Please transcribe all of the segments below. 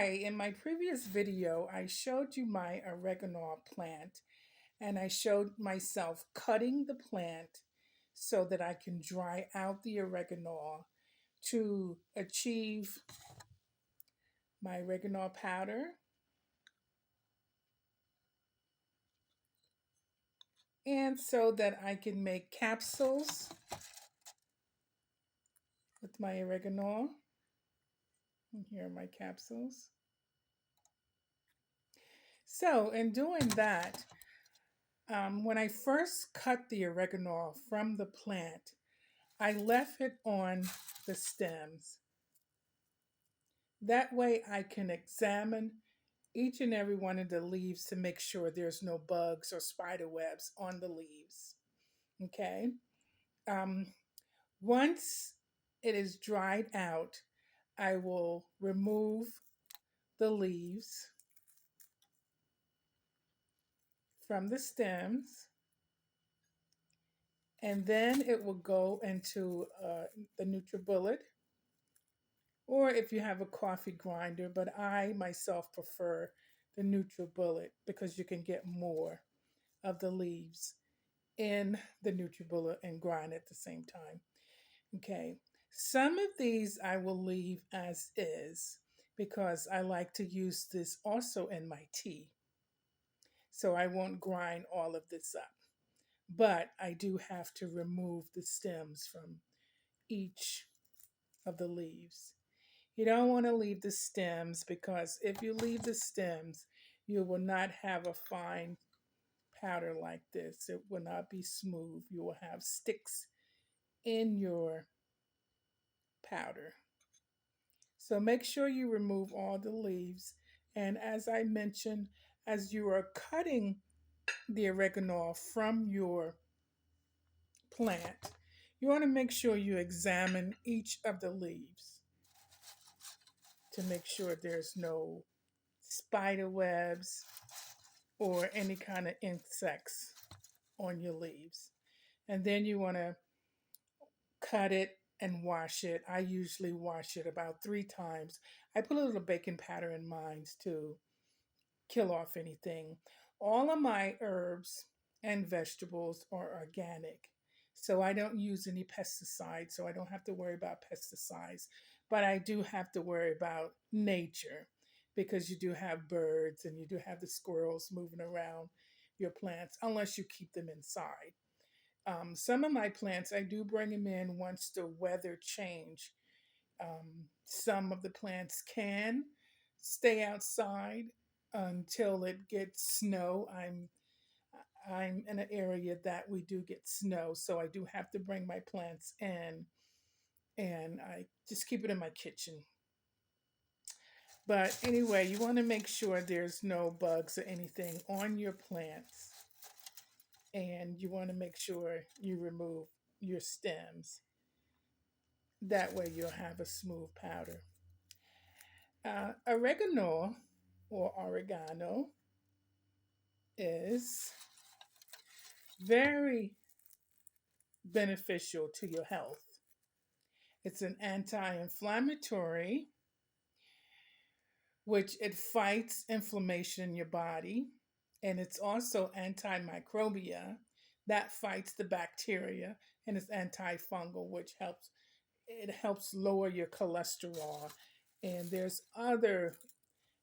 Hi, in my previous video, I showed you my oregano plant and I showed myself cutting the plant so that I can dry out the oregano to achieve my oregano powder and so that I can make capsules with my oregano. And here are my capsules. So, in doing that, when I first cut the oregano from the plant, I left it on the stems. That way I can examine each and every one of the leaves to make sure there's no bugs or spider webs on the leaves. Okay. Um, Once it is dried out, I will remove the leaves from the stems and then it will go into the NutriBullet, or if you have a coffee grinder, but I myself prefer the NutriBullet because you can get more of the leaves in the NutriBullet and grind at the same time. Okay, some of these I will leave as is because I like to use this also in my tea. So I won't grind all of this up, but I do have to remove the stems from each of the leaves. You don't want to leave the stems because if you leave the stems, you will not have a fine powder like this. It will not be smooth. You will have sticks in your powder. So make sure you remove all the leaves. And as I mentioned, as you are cutting the oregano from your plant, you want to make sure you examine each of the leaves to make sure there's no spider webs or any kind of insects on your leaves. And then you want to cut it and wash it. I usually wash it about 3 times. I put a little baking powder in mine to kill off anything. All of my herbs and vegetables are organic. So I don't use any pesticides, so I don't have to worry about pesticides. But I do have to worry about nature because you do have birds and you do have the squirrels moving around your plants unless you keep them inside. Some of my plants, I do bring them in once the weather change. Some of the plants can stay outside until it gets snow. I'm in an area that we do get snow, so I do have to bring my plants in, and I just keep it in my kitchen. But anyway, you want to make sure there's no bugs or anything on your plants, and you want to make sure you remove your stems. That way, you'll have a smooth powder. Oregano or oregano is very beneficial to your health. It's an anti inflammatory, which it fights inflammation in your body. And it's also antimicrobial that fights the bacteria, and it's antifungal, which helps lower your cholesterol. And there's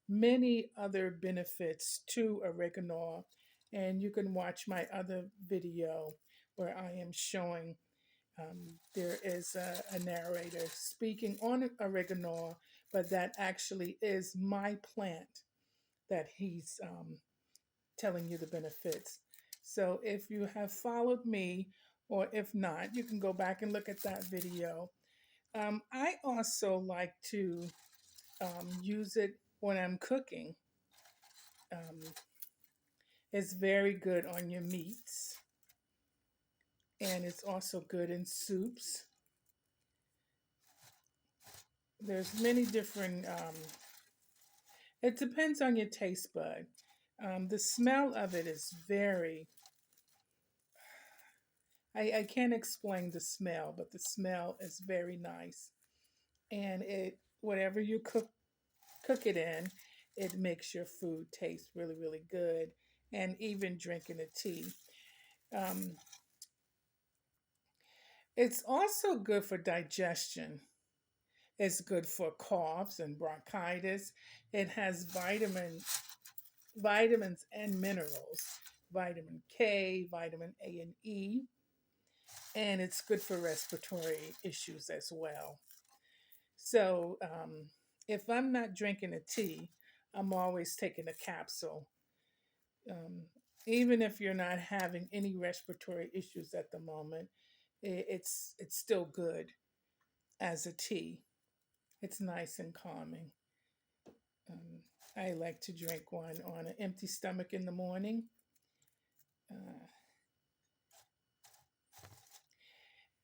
many other benefits to oregano, and you can watch my other video where I am showing. There is a narrator speaking on oregano, but that actually is my plant that he's telling you the benefits. So if you have followed me, or if not, you can go back and look at that video. I also like to use it when I'm cooking. Um, it's very good on your meats, and it's also good in soups. There's many different it depends on your taste bud. The smell of it is very, I can't explain the smell, but the smell is very nice. And whatever you cook it in, it makes your food taste really, really good. And even drinking a tea. Um, it's also good for digestion. It's good for coughs and bronchitis. It has vitamins and minerals, vitamin K, vitamin A and E, and it's good for respiratory issues as well. So, if I'm not drinking a tea, I'm always taking a capsule. Um, Even if you're not having any respiratory issues at the moment, it's still good as a tea. It's nice and calming. Um, I like to drink one on an empty stomach in the morning. Uh,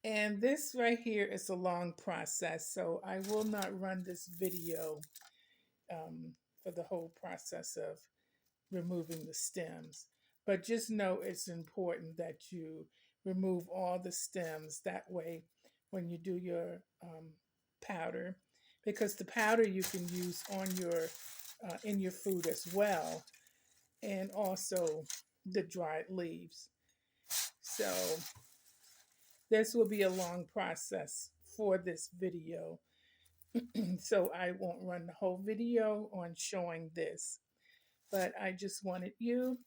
and this right here is a long process, so I will not run this video um, for the whole process of removing the stems. But just know it's important that you remove all the stems. That way, when you do your powder, because the powder you can use on your in your food as well, and also the dried leaves. So this will be a long process for this video. So I won't run the whole video on showing this, but I just wanted you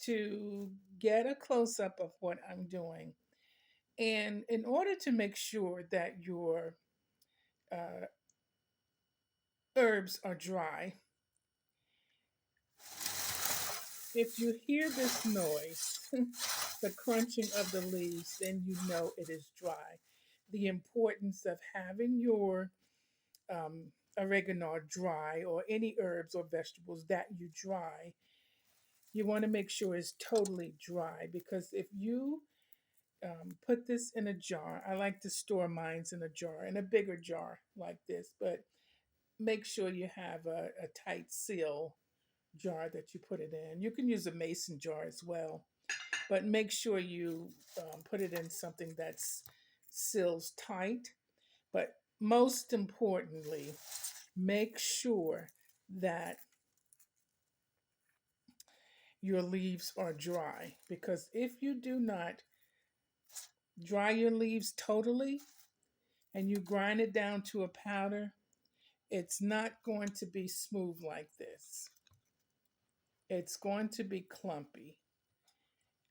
to get a close up of what I'm doing. And in order to make sure that your uh, herbs are dry, if you hear this noise, the crunching of the leaves, then you know it is dry. The importance of having your um, oregano dry, or any herbs or vegetables that you dry, you want to make sure it's totally dry, because if you put this in a jar, I like to store mines in a jar, in a bigger jar like this, but make sure you have a tight seal jar that you put it in. You can use a mason jar as well, but make sure you put it in something that's seals tight. But most importantly, make sure that your leaves are dry, because if you do not dry your leaves totally and you grind it down to a powder, it's not going to be smooth like this. It's going to be clumpy,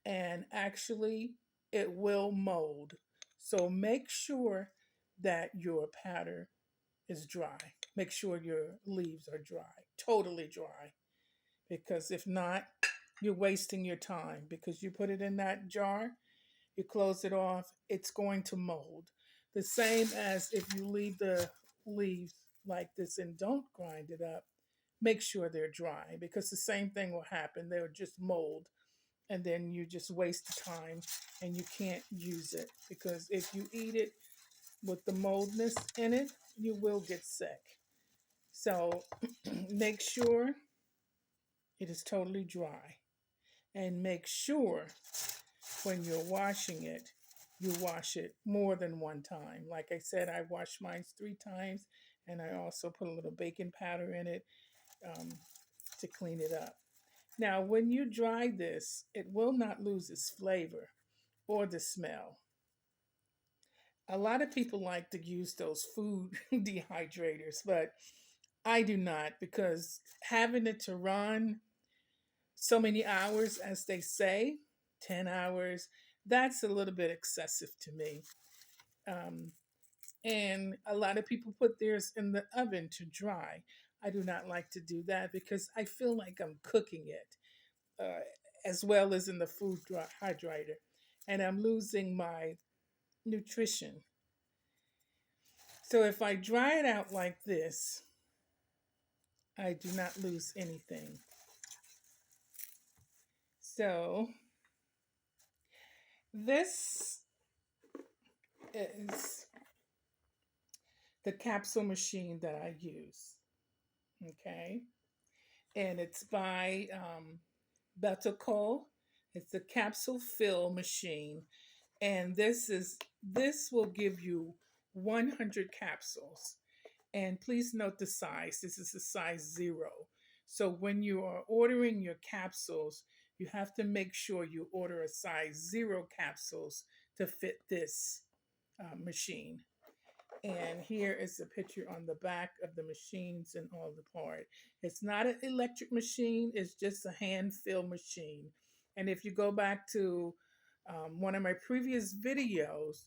and actually it will mold. So make sure that your powder is dry. Make sure your leaves are dry, totally dry, because if not, you're wasting your time, because you put it in that jar, you close it off, it's going to mold. The same as if you leave the leaves like this and don't grind it up, make sure they're dry, because the same thing will happen. They'll just mold, and then you just waste the time and you can't use it, because if you eat it with the moldness in it, you will get sick. So make sure it is totally dry, and make sure when you're washing it, you wash it more than one time. Like I said, I wash mine 3 times, and I also put a little baking powder in it um, to clean it up. Now, when you dry this, it will not lose its flavor or the smell. A lot of people like to use those food dehydrators, but I do not, because having it to run so many hours, as they say, 10 hours, that's a little bit excessive to me. Um, and a lot of people put theirs in the oven to dry. I do not like to do that, because I feel like I'm cooking it, as well as in the food hydrator, and I'm losing my nutrition. So if I dry it out like this, I do not lose anything. So this is the capsule machine that I use. Okay. And it's by Betacol. It's a capsule fill machine. And this will give you 100 capsules. And please note the size. This is a size 0. So when you are ordering your capsules, you have to make sure you order a size 0 capsules to fit this machine. And here is the picture on the back of the machines and all the part. It's not an electric machine, it's just a hand fill machine. And if you go back to one of my previous videos,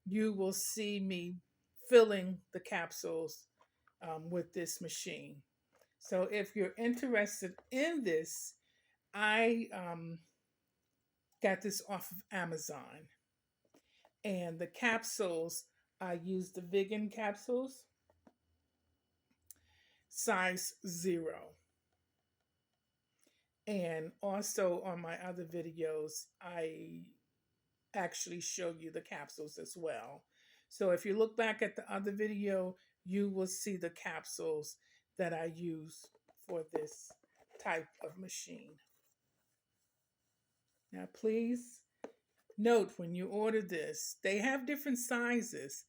you will see me filling the capsules with this machine. So if you're interested in this, I got this off of Amazon. And the capsules, I use the vegan capsules, size 0. And also on my other videos, I actually show you the capsules as well. So if you look back at the other video, you will see the capsules that I use for this type of machine. Now, please note when you order this, they have different sizes,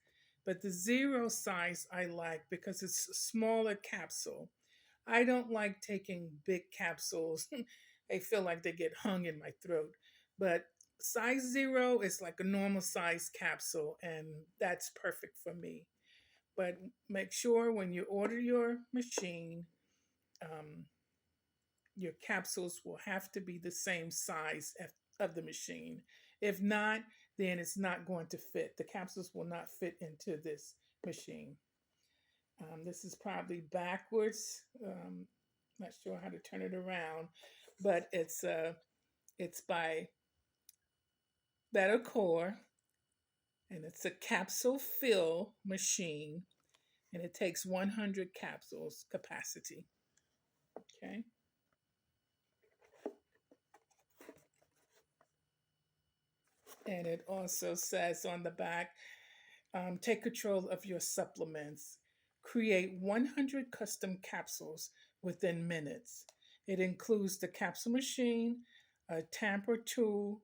but the 0 size I like because it's a smaller capsule. I don't like taking big capsules. I feel like they get hung in my throat. But size 0 is like a normal size capsule, and that's perfect for me. But make sure when you order your machine, um, your capsules will have to be the same size of the machine. If not, then it's not going to fit. The capsules will not fit into this machine. This is probably backwards. Not sure how to turn it around, but it's by Better Core, and it's a capsule fill machine, and it takes 100 capsules capacity. Okay. And it also says on the back, take control of your supplements. Create 100 custom capsules within minutes. It includes the capsule machine, a tamper tool,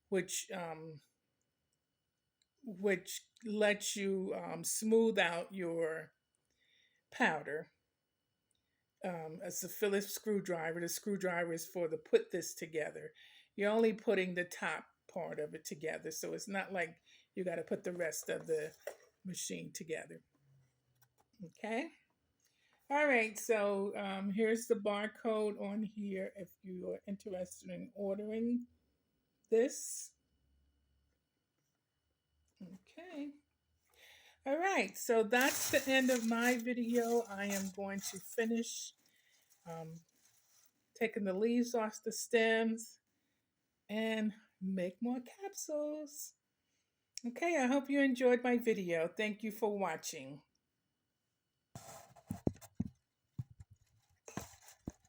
which which lets you smooth out your powder. It's a Phillips screwdriver. The screwdriver is for the put this together. You're only putting the top part of it together, so it's not like you got to put the rest of the machine together. Okay. All right. So here's the barcode on here if you are interested in ordering this. Okay. All right. So that's the end of my video. I am going to finish um, taking the leaves off the stems and make more capsules. Okay, I hope you enjoyed my video. Thank you for watching.